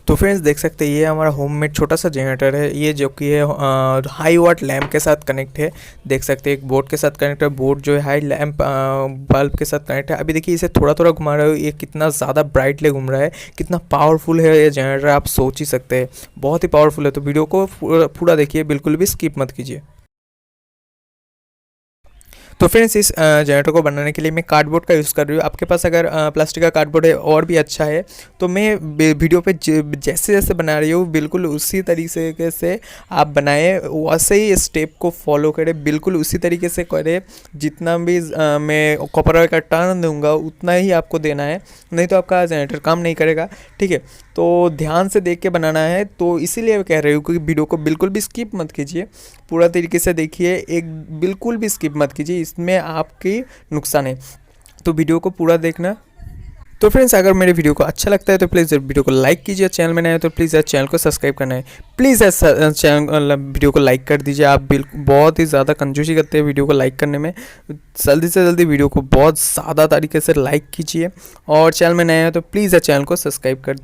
तो फ्रेंड्स देख सकते हैं ये हमारा होममेड छोटा सा जनरेटर है, ये जो कि है हाई वाट लैम्प के साथ कनेक्ट है। देख सकते हैं एक बोर्ड के साथ कनेक्ट है, बोर्ड जो है हाई लैम्प बल्ब के साथ कनेक्ट है। अभी देखिए इसे थोड़ा थोड़ा घुमा रहे हो, ये कितना ज़्यादा ब्राइटली घूम रहा है, कितना पावरफुल है ये जनरेटर आप सोच ही सकते हैं, बहुत ही पावरफुल है। तो वीडियो को पूरा देखिए, बिल्कुल भी स्किप मत कीजिए। तो फ्रेंड्स इस जनरेटर को बनाने के लिए मैं कार्डबोर्ड का यूज़ कर रही हूँ। आपके पास अगर प्लास्टिक का कार्डबोर्ड है और भी अच्छा है। तो मैं वीडियो पे जैसे जैसे बना रही हूँ बिल्कुल उसी तरीके से आप बनाएं, वैसे ही स्टेप को फॉलो करें, बिल्कुल उसी तरीके से करें। जितना भी मैं कॉपर वायर का टर्न दूंगा उतना ही आपको देना है, नहीं तो आपका जनरेटर काम नहीं करेगा। ठीक है, तो ध्यान से देख के बनाना है। तो इसीलिए कह रही हूँ कि वीडियो को बिल्कुल भी स्किप मत कीजिए, पूरा तरीके से देखिए, एक बिल्कुल भी स्किप मत कीजिए, इसमें आपकी नुकसान है। तो वीडियो को पूरा देखना। तो फ्रेंड्स अगर मेरे वीडियो को अच्छा लगता है तो प्लीज़ वीडियो को लाइक कीजिए, चैनल में नए हैं तो प्लीज़ चैनल को सब्सक्राइब करना है। प्लीज़ चैनल वीडियो को लाइक कर दीजिए। आप बिल्कुल बहुत ही ज़्यादा कंजूसी करते हैं वीडियो को लाइक करने में, जल्दी से जल्दी वीडियो को बहुत ज़्यादा तरीके से लाइक कीजिए, और चैनल में नए हैं तो प्लीज़ चैनल को सब्सक्राइब कर